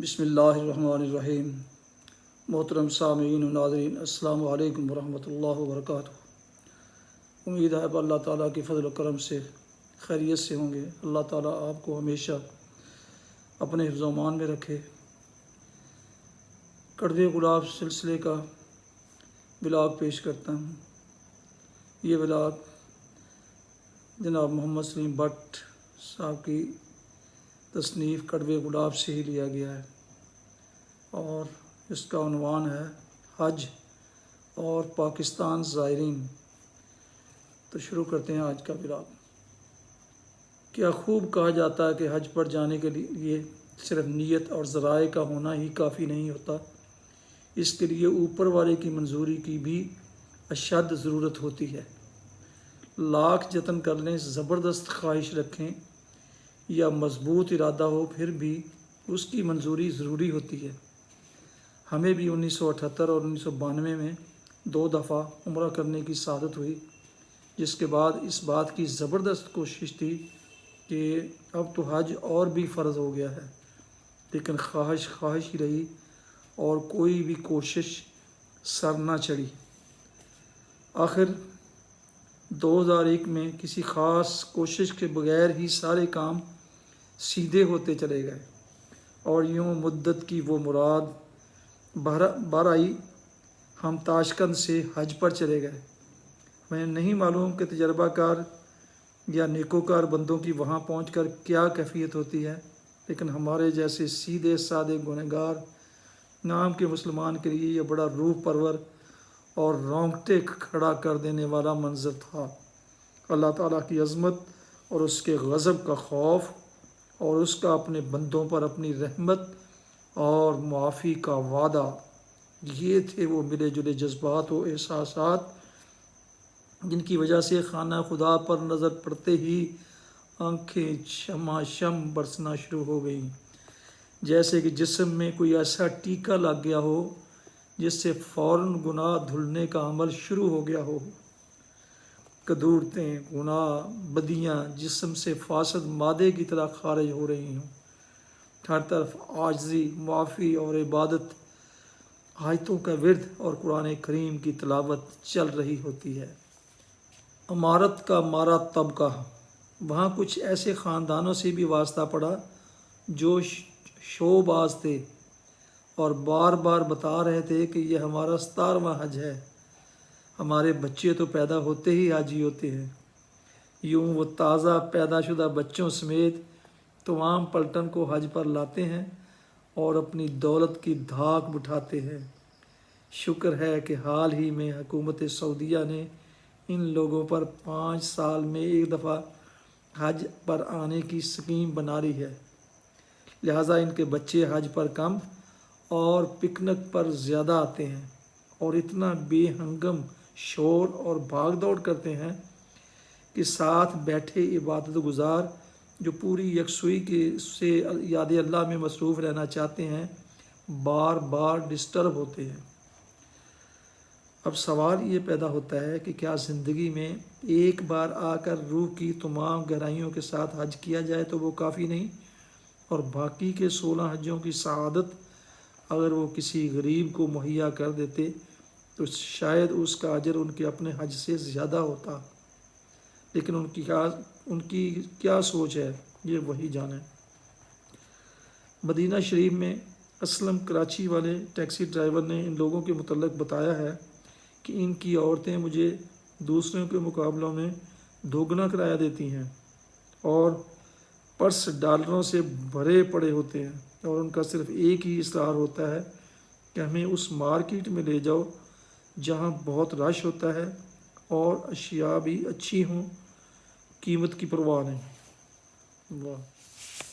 بسم اللہ الرحمن الرحیم۔ محترم سامعین و ناظرین، السلام علیکم ورحمۃ اللہ وبرکاتہ۔ امید ہے کہ اللہ تعالیٰ کے فضل و کرم سے خیریت سے ہوں گے۔ اللہ تعالیٰ آپ کو ہمیشہ اپنے حفظ و امان میں رکھے۔ کڑوے گلاب سلسلے کا ولاگ پیش کرتا ہوں۔ یہ ولاگ جناب محمد سلیم بٹ صاحب کی تصنیف کڑوے گلاب سے ہی لیا گیا ہے، اور اس کا عنوان ہے حج اور پاکستان زائرین۔ تو شروع کرتے ہیں آج کا ولاگ۔ کیا خوب کہا جاتا ہے کہ حج پر جانے کے لیے صرف نیت اور ذرائع کا ہونا ہی کافی نہیں ہوتا، اس کے لیے اوپر والے کی منظوری کی بھی اشد ضرورت ہوتی ہے۔ لاکھ جتن کر لیں، زبردست خواہش رکھیں یا مضبوط ارادہ ہو، پھر بھی اس کی منظوری ضروری ہوتی ہے۔ ہمیں بھی 1978 اور 1992 میں 2 دفعہ عمرہ کرنے کی سعادت ہوئی، جس کے بعد اس بات کی زبردست کوشش تھی کہ اب تو حج اور بھی فرض ہو گیا ہے، لیکن خواہش ہی رہی اور کوئی بھی کوشش سر نہ چڑھی۔ آخر 2001 میں کسی خاص کوشش کے بغیر ہی سارے کام سیدھے ہوتے چلے گئے، اور یوں مدت کی وہ مراد بار آئی۔ ہم تاشقند سے حج پر چلے گئے۔ ہمیں نہیں معلوم کہ تجربہ کار یا نیکوکار بندوں کی وہاں پہنچ کر کیا کیفیت ہوتی ہے، لیکن ہمارے جیسے سیدھے سادے گنہگار نام کے مسلمان کے لیے یہ بڑا روح پرور اور رونگٹے کھڑا کر دینے والا منظر تھا۔ اللہ تعالیٰ کی عظمت اور اس کے غضب کا خوف اور اس کا اپنے بندوں پر اپنی رحمت اور معافی کا وعدہ، یہ تھے وہ ملے جلے جذبات و احساسات جن کی وجہ سے خانہ خدا پر نظر پڑتے ہی آنکھیں شماشم برسنا شروع ہو گئیں، جیسے کہ جسم میں کوئی ایسا ٹیکا لگ گیا ہو جس سے فوراً گناہ دھلنے کا عمل شروع ہو گیا ہو۔ قدورتیں، گناہ، بدیاں جسم سے فاسد مادے کی طرح خارج ہو رہی ہوں۔ ہر طرف عاجزی، معافی اور عبادت، آیتوں کا ورد اور قرآن کریم کی تلاوت چل رہی ہوتی ہے۔ عمارت کا مارا طبقہ، وہاں کچھ ایسے خاندانوں سے بھی واسطہ پڑا جو شو باز تھے اور بار بار بتا رہے تھے کہ یہ ہمارا 17واں حج ہے، ہمارے بچے تو پیدا ہوتے ہی حاجی ہوتے ہیں۔ یوں وہ تازہ پیدا شدہ بچوں سمیت تمام پلٹن کو حج پر لاتے ہیں اور اپنی دولت کی دھاک بٹھاتے ہیں۔ شکر ہے کہ حال ہی میں حکومت سعودیہ نے ان لوگوں پر 5 سال میں ایک دفعہ حج پر آنے کی سکیم بنا لی ہے، لہٰذا ان کے بچے حج پر کم اور پکنک پر زیادہ آتے ہیں اور اتنا بے ہنگم شور اور بھاگ دوڑ کرتے ہیں کہ ساتھ بیٹھے عبادت گزار جو پوری یکسوئی سے یاد اللہ میں مصروف رہنا چاہتے ہیں بار بار ڈسٹرب ہوتے ہیں۔ اب سوال یہ پیدا ہوتا ہے کہ کیا زندگی میں ایک بار آ کر روح کی تمام گہرائیوں کے ساتھ حج کیا جائے تو وہ کافی نہیں، اور باقی کے 16 حجوں کی سعادت اگر وہ کسی غریب کو مہیا کر دیتے تو شاید اس کا اجر ان کے اپنے حج سے زیادہ ہوتا، لیکن ان کی کیا سوچ ہے یہ وہی جانے۔ مدینہ شریف میں اسلم کراچی والے ٹیکسی ڈرائیور نے ان لوگوں کے متعلق بتایا ہے کہ ان کی عورتیں مجھے دوسروں کے مقابلوں میں دوگنا کرایہ دیتی ہیں اور پرس ڈالروں سے بھرے پڑے ہوتے ہیں، اور ان کا صرف ایک ہی اصرار ہوتا ہے کہ ہمیں اس مارکیٹ میں لے جاؤ جہاں بہت رش ہوتا ہے اور اشیاء بھی اچھی ہوں، قیمت کی پرواہ نہیں۔ واہ!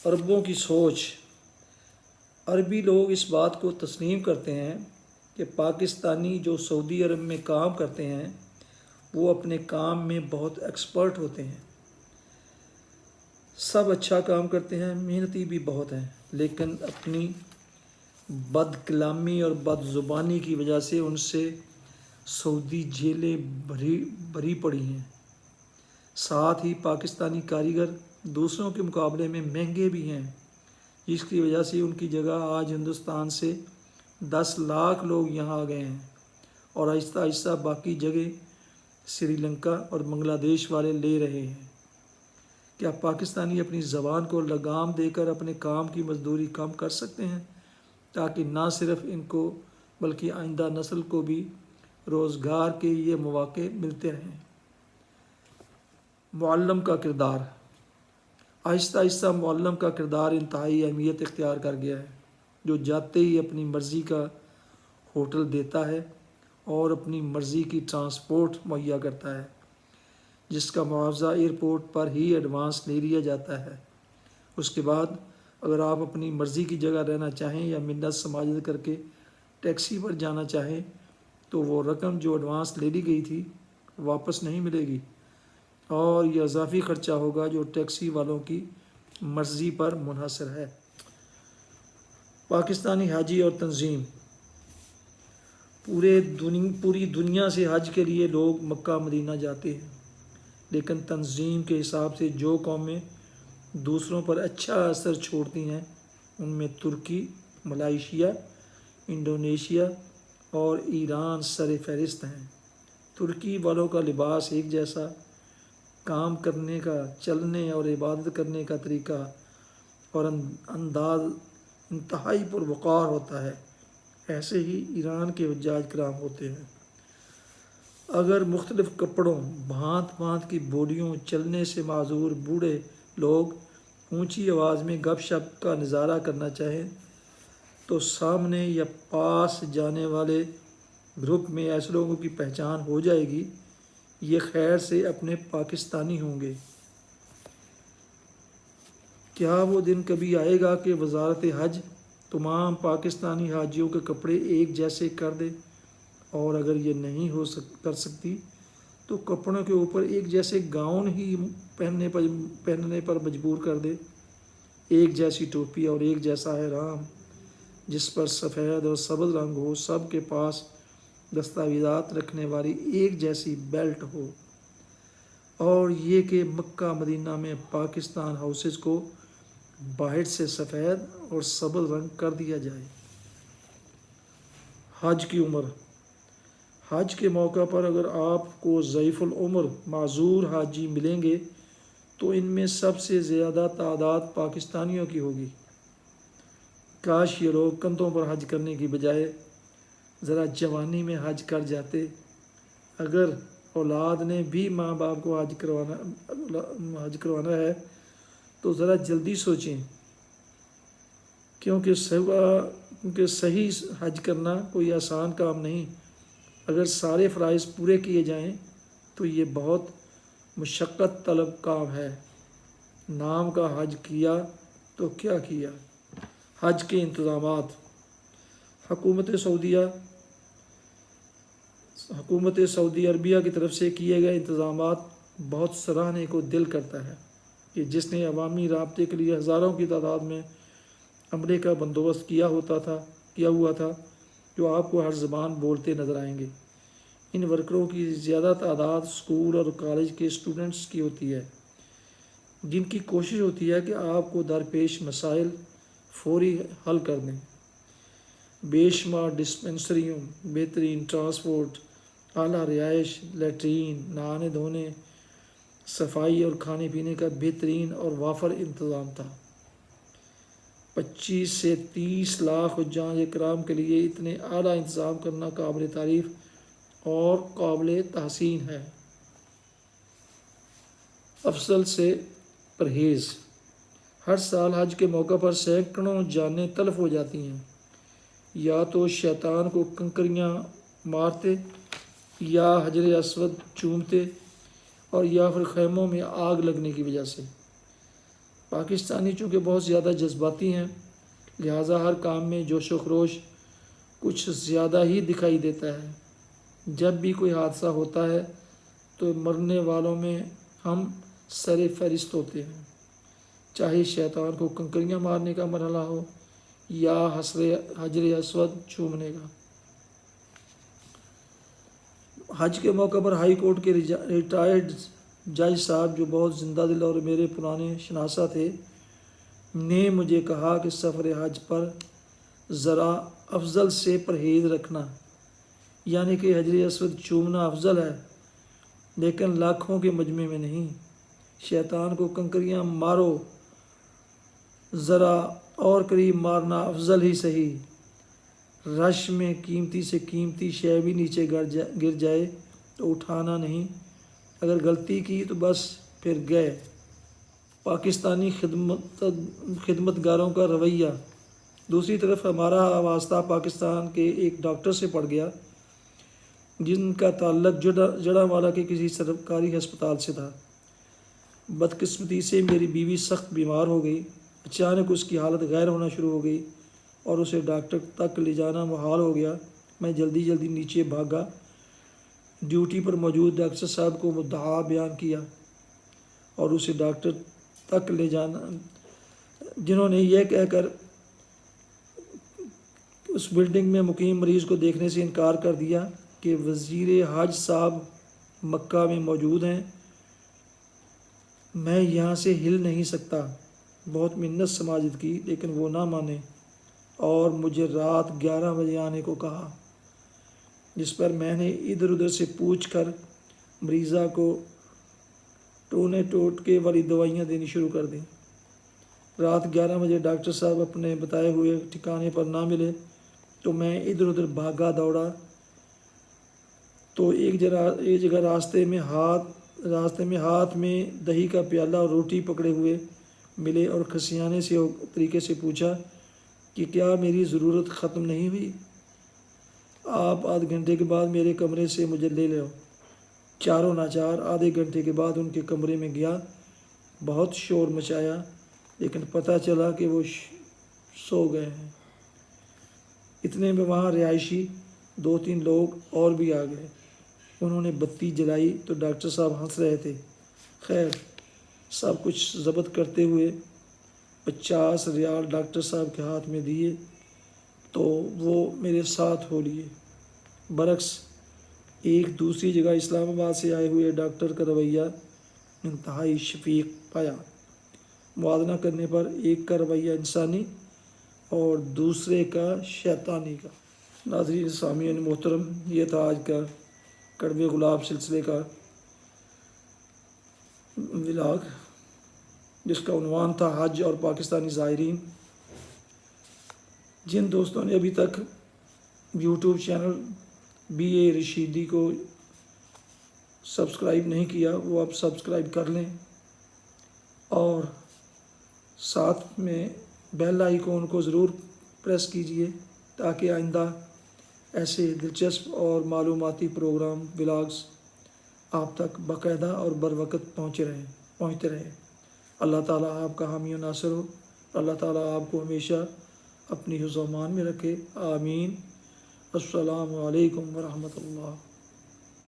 عربوں کی سوچ۔ عربی لوگ اس بات کو تسلیم کرتے ہیں کہ پاکستانی جو سعودی عرب میں کام کرتے ہیں وہ اپنے کام میں بہت ایکسپرٹ ہوتے ہیں، سب اچھا کام کرتے ہیں، محنتی بھی بہت ہیں، لیکن اپنی بد کلامی اور بد زبانی کی وجہ سے ان سے سعودی جیلیں بھری پڑی ہیں۔ ساتھ ہی پاکستانی کاریگر دوسروں کے مقابلے میں مہنگے بھی ہیں، جس کی وجہ سے ان کی جگہ آج ہندوستان سے 10 لاکھ لوگ یہاں آ گئے ہیں، اور آہستہ آہستہ باقی جگہ سری لنکا اور بنگلہ دیش والے لے رہے ہیں۔ کیا پاکستانی اپنی زبان کو لگام دے کر اپنے کام کی مزدوری کم کر سکتے ہیں، تاکہ نہ صرف ان کو بلکہ آئندہ نسل کو بھی روزگار کے یہ مواقع ملتے رہیں؟ معلم کا کردار۔ آہستہ آہستہ معلم کا کردار انتہائی اہمیت اختیار کر گیا ہے، جو جاتے ہی اپنی مرضی کا ہوٹل دیتا ہے اور اپنی مرضی کی ٹرانسپورٹ مہیا کرتا ہے، جس کا معاوضہ ایئرپورٹ پر ہی ایڈوانس لے لیا جاتا ہے۔ اس کے بعد اگر آپ اپنی مرضی کی جگہ رہنا چاہیں یا منت سماجت کر کے ٹیکسی پر جانا چاہیں تو وہ رقم جو ایڈوانس لے لی گئی تھی واپس نہیں ملے گی، اور یہ اضافی خرچہ ہوگا جو ٹیکسی والوں کی مرضی پر منحصر ہے۔ پاکستانی حاجی اور تنظیم۔ پوری دنیا سے حج کے لیے لوگ مکہ مدینہ جاتے ہیں، لیکن تنظیم کے حساب سے جو قومیں دوسروں پر اچھا اثر چھوڑتی ہیں ان میں ترکی، ملائیشیا، انڈونیشیا اور ایران سر فہرست ہیں۔ ترکی والوں کا لباس ایک جیسا، کام کرنے کا، چلنے اور عبادت کرنے کا طریقہ اور انداز انتہائی پروقار ہوتا ہے، ایسے ہی ایران کے حجاج کرام ہوتے ہیں۔ اگر مختلف کپڑوں، بھانت بھانت کی بولیوں، چلنے سے معذور بوڑھے لوگ اونچی آواز میں گپ شپ کا نظارہ کرنا چاہیں تو سامنے یا پاس جانے والے گروپ میں ایسے لوگوں کی پہچان ہو جائے گی، یہ خیر سے اپنے پاکستانی ہوں گے۔ کیا وہ دن کبھی آئے گا کہ وزارت حج تمام پاکستانی حاجیوں کے کپڑے ایک جیسے کر دے، اور اگر یہ نہیں کر سکتی تو کپڑوں کے اوپر ایک جیسے گاؤن ہی پہننے پر مجبور کر دے، ایک جیسی ٹوپی اور ایک جیسا احرام جس پر سفید اور سبز رنگ ہو، سب کے پاس دستاویزات رکھنے والی ایک جیسی بیلٹ ہو، اور یہ کہ مکہ مدینہ میں پاکستان ہاؤسز کو باہر سے سفید اور سبز رنگ کر دیا جائے۔ حج کی عمر۔ حج کے موقع پر اگر آپ کو ضعیف العمر معذور حاجی ملیں گے تو ان میں سب سے زیادہ تعداد پاکستانیوں کی ہوگی۔ کاش یہ لوگ کندھوں پر حج کرنے کی بجائے ذرا جوانی میں حج کر جاتے۔ اگر اولاد نے بھی ماں باپ کو حج کروانا ہے تو ذرا جلدی سوچیں، کیونکہ صحیح حج کرنا کوئی آسان کام نہیں۔ اگر سارے فرائض پورے کیے جائیں تو یہ بہت مشقت طلب کام ہے۔ نام کا حج کیا تو کیا کیا۔ حج کے انتظامات۔ حکومت سعودی عربیہ کی طرف سے کیے گئے انتظامات بہت سراہنے کو دل کرتا ہے کہ جس نے عوامی رابطے کے لیے ہزاروں کی تعداد میں عملے کا بندوبست کیا ہوا تھا، جو آپ کو ہر زبان بولتے نظر آئیں گے۔ ان ورکروں کی زیادہ تعداد اسکول اور کالج کے اسٹوڈنٹس کی ہوتی ہے، جن کی کوشش ہوتی ہے کہ آپ کو درپیش مسائل فوری حل کر دیں۔ بے شمار ڈسپنسریوں، بہترین ٹرانسپورٹ، اعلیٰ رہائش، لیٹرین، نہانے دھونے، صفائی اور کھانے پینے کا بہترین اور وافر انتظام تھا۔ 25 سے 30 لاکھ حجاج کرام کے لیے اتنے اعلیٰ انتظام کرنا قابل تعریف اور قابل تحسین ہے۔ افضل سے پرہیز۔ ہر سال حج کے موقع پر سینکڑوں جانیں تلف ہو جاتی ہیں، یا تو شیطان کو کنکریاں مارتے، یا حجر اسود چومتے، اور یا پھر خیموں میں آگ لگنے کی وجہ سے۔ پاکستانی چونکہ بہت زیادہ جذباتی ہیں، لہٰذا ہر کام میں جوش و خروش کچھ زیادہ ہی دکھائی دیتا ہے۔ جب بھی کوئی حادثہ ہوتا ہے تو مرنے والوں میں ہم سر فہرست ہوتے ہیں، چاہے شیطان کو کنکریاں مارنے کا مرحلہ ہو یا حجر اسود چومنے کا۔ حج کے موقع پر ہائی کورٹ کے ریٹائرڈ جج صاحب، جو بہت زندہ دل اور میرے پرانے شناسہ تھے، نے مجھے کہا کہ سفر حج پر ذرا افضل سے پرہیز رکھنا، یعنی کہ حجر اسود چومنا افضل ہے لیکن لاکھوں کے مجمع میں نہیں۔ شیطان کو کنکریاں مارو، ذرا اور قریب مارنا افضل ہی صحیح۔ رش میں قیمتی سے قیمتی شے بھی نیچے گر جائے تو اٹھانا نہیں، اگر غلطی کی تو بس پھر گئے۔ پاکستانی خدمتگاروں کا رویہ۔ دوسری طرف ہمارا واسطہ پاکستان کے ایک ڈاکٹر سے پڑ گیا جن کا تعلق جڑاوالا کے کسی سرکاری ہسپتال سے تھا۔ بدقسمتی سے میری بیوی سخت بیمار ہو گئی، اچانک اس کی حالت غیر ہونا شروع ہو گئی اور اسے ڈاکٹر تک لے جانا محال ہو گیا۔ میں جلدی نیچے بھاگا، ڈیوٹی پر موجود ڈاکٹر صاحب کو مدعا بیان کیا اور اسے ڈاکٹر تک لے جانا، جنہوں نے یہ کہہ کر اس بلڈنگ میں مقیم مریض کو دیکھنے سے انکار کر دیا کہ وزیر حج صاحب مکہ میں موجود ہیں، میں یہاں سے ہل نہیں سکتا۔ بہت منت سماجت کی لیکن وہ نہ مانے اور مجھے رات 11 بجے آنے کو کہا، جس پر میں نے ادھر ادھر سے پوچھ کر مریضہ کو ٹونے ٹوٹکے والی دوائیاں دینی شروع کر دیں۔ رات 11 بجے ڈاکٹر صاحب اپنے بتائے ہوئے ٹھکانے پر نہ ملے تو میں ادھر ادھر بھاگا دوڑا تو ایک جگہ راستے میں ہاتھ میں دہی کا پیالہ اور روٹی پکڑے ہوئے ملے اور کھسیانے سے طریقے سے پوچھا کہ کیا میری ضرورت ختم نہیں ہوئی؟ آپ آدھ گھنٹے کے بعد میرے کمرے سے مجھے لے لو۔ چاروں ناچار آدھے گھنٹے کے بعد ان کے کمرے میں گیا، بہت شور مچایا لیکن پتہ چلا کہ وہ سو گئے ہیں۔ اتنے میں وہاں رہائشی 2-3 لوگ اور بھی آ گئے، انہوں نے بتی جلائی تو ڈاکٹر صاحب ہنس رہے تھے۔ خیر سب کچھ ضبط کرتے ہوئے 50 ریال ڈاکٹر صاحب کے ہاتھ میں دیے تو وہ میرے ساتھ ہو لیے۔ برعکس ایک دوسری جگہ اسلام آباد سے آئے ہوئے ڈاکٹر کا رویہ انتہائی شفیق پایا۔ موازنہ کرنے پر ایک کا رویہ انسانی اور دوسرے کا شیطانی کا۔ ناظرین سامعین محترم، یہ تھا آج کا کڑوے گلاب سلسلے کا ولاگ، جس کا عنوان تھا حج اور پاکستانی زائرین۔ جن دوستوں نے ابھی تک یوٹیوب چینل BA رشیدی کو سبسکرائب نہیں کیا وہ اب سبسکرائب کر لیں اور ساتھ میں بیل آئیکن کو ضرور پریس کیجئے تاکہ آئندہ ایسے دلچسپ اور معلوماتی پروگرام ولاگز آپ تک باقاعدہ اور بروقت پہنچتے رہیں۔ اللہ تعالیٰ آپ کا حامی و ناصر ہو، اللہ تعالیٰ آپ کو ہمیشہ اپنی حفظ و امان میں رکھے، آمین۔ السلام علیکم ورحمۃ اللہ۔